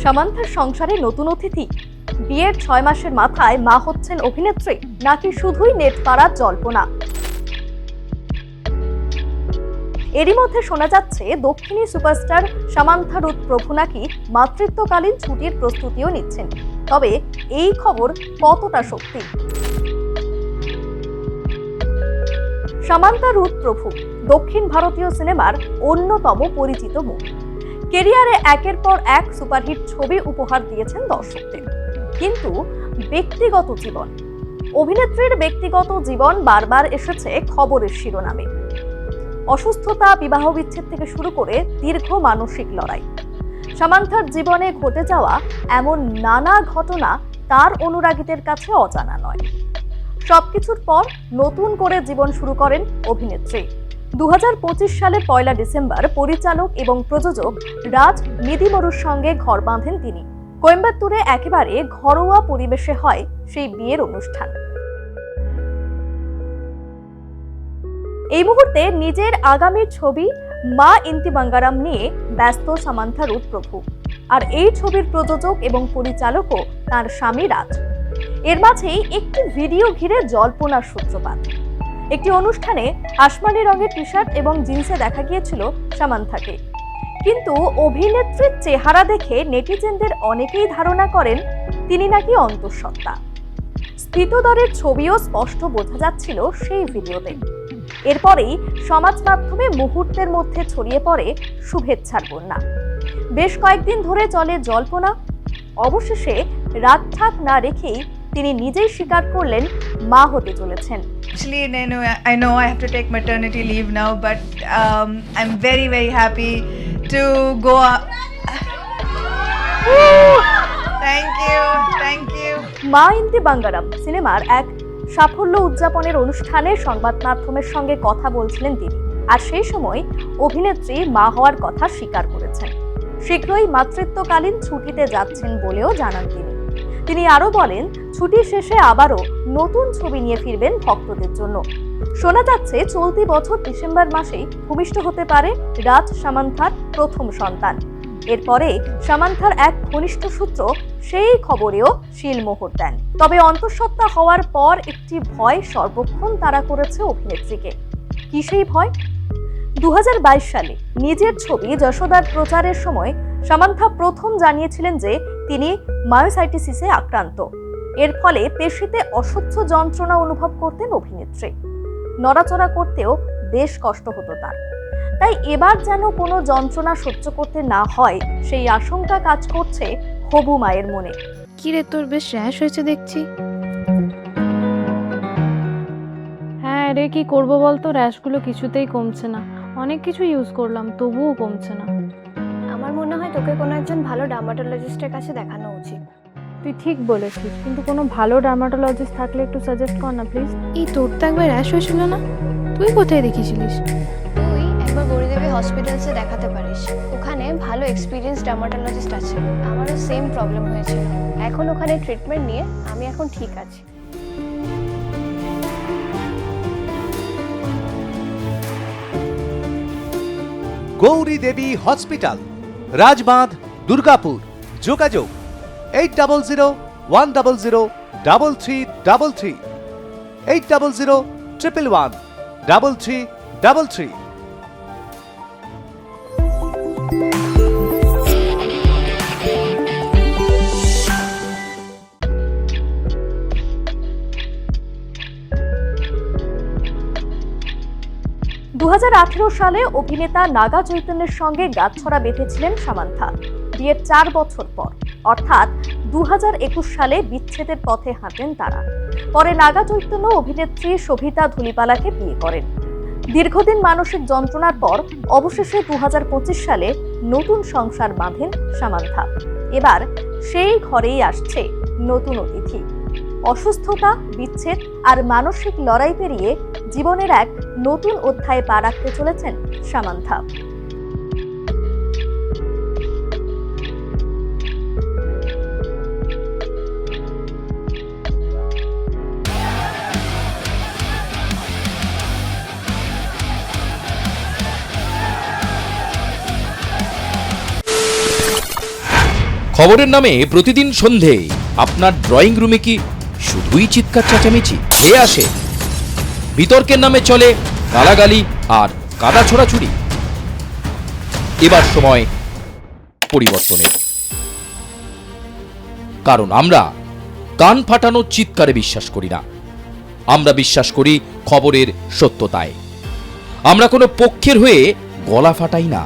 সামান্থার সংসারে নতুন অতিথি? বিয়ের 6 মাসের মাথায় মা হচ্ছেন অভিনেত্রী, নাকি শুধুই নেট পাড়ার জল্পনা? এরই মধ্যে শোনা যাচ্ছে দক্ষিণী সুপারস্টার সামান্থা রুথ প্রভু নাকি মাতৃত্বকালীন ছুটির প্রস্তুতিও নিচ্ছেন। তবে এই খবর কতটা সত্যি? সামান্থা রুথ প্রভু দক্ষিণ ভারতীয় সিনেমার অন্যতম পরিচিত মুখ। কেরিয়ারে একের পর এক সুপারহিট ছবি উপহার দিয়েছেন দর্শকদের। কিন্তু ব্যক্তিগত জীবন, অভিনেত্রীর ব্যক্তিগত জীবন বারবার এসেছে খবরের শিরোনামে। অসুস্থতা, বিবাহ বিচ্ছেদ থেকে শুরু করে দীর্ঘ মানসিক লড়াই। সামান্থার জীবনে ঘটে যাওয়া এমন নানা ঘটনা তার অনুরাগীদের কাছে অজানা নয়। সবকিছুর পর নতুন করে জীবন শুরু করেন অভিনেত্রী। 2025 সালের 1 ডিসেম্বর পরিচালক এবং প্রযোজক রাজ নিধিমরুর সঙ্গে ঘর বাঁধেন তিনি। কোয়েম্বাটুরে একেবারে ঘরোয়া পরিবেশে হয় সেই বিয়ের অনুষ্ঠান। এই মুহূর্তে নিজের আগামী ছবি মা ইন্তি বাঙ্গারাম নিয়ে ব্যস্ত সামান্থা রুথ প্রভু। আর এই ছবির প্রযোজক এবং পরিচালকও তার স্বামী রাজ। এর মাঝেই একটি ভিডিও ঘিরে জল্পনার সূত্রপাত। একটি অনুষ্ঠানে আসমানি রঙের টি শার্ট এবং জিন্সে দেখা গিয়েছিল সামান্থাকে। কিন্তু অভিনেত্রীর চেহারা দেখে নেটিজেনদের অনেকেই ধারণা করেন তিনি নাকি অন্তঃসত্ত্বা। স্থিতদরের ছবিও স্পষ্ট বোঝা যাচ্ছিল সেই ভিডিওতে। এরপরেই সমাজ মাধ্যমে মুহূর্তের মধ্যে ছড়িয়ে পড়ে শুভেচ্ছার বন্যা। বেশ কয়েকদিন ধরে চলে জল্পনা। অবশেষে রাতঠাক না রেখেই তিনি নিজেই স্বীকার করলেন মা হতে চলেছেন। Actually, I know I have to take maternity leave now, but I'm very, very happy to go up. Thank you. মা ইন্তি বাঙ্গারাম সিনেমার এক সাফল্য উদযাপনের অনুষ্ঠানে সংবাদ মাধ্যমের সঙ্গে কথা বলছিলেন তিনি। আর সেই সময় অভিনেত্রী মা হওয়ার কথা স্বীকার করেছেন। শীঘ্রই মাতৃত্বকালীন ছুটিতে যাচ্ছেন বলেও জানান তিনি আরো বলেন, ছুটি শেষে আবারও নতুন ছবি নিয়ে ফিরবেন ভক্তদের জন্য। শোনা যাচ্ছে চলতি বছর ডিসেম্বর মাসেই ভূমিষ্ঠ হতে পারে রাজ সামান্থার প্রথম সন্তান। এরপরে সামান্থার এক ঘনিষ্ঠ সূত্র সেই খবরেও শিলমোহর দেন। তবে অন্তঃসত্ত্বা হওয়ার পর একটি ভয় সর্বক্ষণ তাড়া করেছে অভিনেত্রীকে। কি সেই ভয়? 2022 সালে নিজের ছবি যশোদার প্রচারের সময় সামান্থা প্রথম জানিয়েছিলেন যে তিনি মায়োসাইটিসিসে আক্রান্ত। এর ফলে পেশিতে অসহ্য যন্ত্রণা অনুভব করতেন অভিনেত্রী। নড়াচড়া করতেও বেশ কষ্ট হতো তার। তাই এবার যেন কোনো যন্ত্রণা সহ্য করতে না হয় সেই আশঙ্কা কাজ করছে হবু মায়ের মনে। কি রে, তোর বেশ র্যাশ হয়েছে দেখছি। হ্যাঁ রে, কি করবো বলতো, র্যাশগুলো কিছুতেই কমছে না। অনেক কিছু ইউজ করলাম, তবুও কমছে না। আমার মনে হয় তোকে কোনো একজন ভালো ডার্মাটোলজিস্টের কাছে দেখানো উচিত। তুই ঠিক বলেছিস, কিন্তু কোনো ভালো ডার্মাটোলজিস্ট থাকলে একটু সাজেস্ট কর না প্লিজ। এই তোর তো একবার র্যাশ হয়েছিল না? তুই কোথায় দেখিয়েছিলিস? তুই একবার গৌরীদেবী হসপিটালসে দেখাতে পারিস। ওখানে ভালো এক্সপিরিয়েন্স ডার্মাটোলজিস্ট আছে। আমারও সেম প্রবলেম হয়েছিল। এখন ওখানে ট্রিটমেন্ট নিয়ে আমি এখন ঠিক আছি। গৌরী দেবী হসপিটাল, রাজবাঁধ, দুর্গাপুর। যোগাযোগ 8001003333, 8001113333। সালে অভিনেতা নাগা চৈতন্যের সঙ্গে গাঁটছড়া বেঁধেছিলেন সামান্থা। বিয়ের 4 বছর পর অর্থাৎ 2021 সালে বিচ্ছেদের পথে হাঁটেন তারা। পরে নাগা চৈতন্য অভিনেত্রী শোভিতা ধুলিপালাকে বিয়ে করেন। দীর্ঘদিন মানসিক যন্ত্রণার পর অবশেষে 2025 সালে নতুন সংসার বাঁধেন সামান্থা। এবার সেই ঘরেই আসছে নতুন অতিথি। অসুস্থতা, বিচ্ছেদ আর মানসিক লড়াই পেরিয়ে জীবনের এক নতুন অধ্যায়ে পা রাখতে চলেছেন সামান্থা। খবরের নামে প্রতিদিন সন্ধে আপনার ড্রয়িং রুমে কি শুধুই চিৎকার চেঁচামেচি হে আসে? বিতর্কের নামে চলে গালাগালি আর কাদা ছোড়াছুড়ি। এবার সময় পরিবর্তনের, কারণ আমরা কান ফাটানো চিৎকারে বিশ্বাস করি না। আমরা বিশ্বাস করি খবরের সত্যতায়। আমরা কোনো পক্ষের হয়ে গলা ফাটাই না,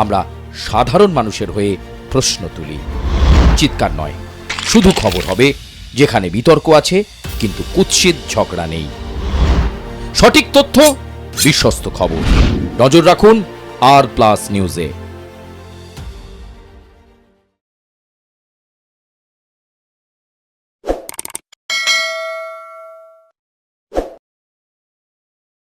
আমরা সাধারণ মানুষের হয়ে প্রশ্ন তুলি। চিৎকার নয়, শুধু খবর হবে যেখানে বিতর্ক আছে কিন্তু কুৎসিত ঝগড়া নেই। সঠিক তথ্য, বিশ্বস্ত খবর। নজর রাখুন আর প্লাস নিউজে।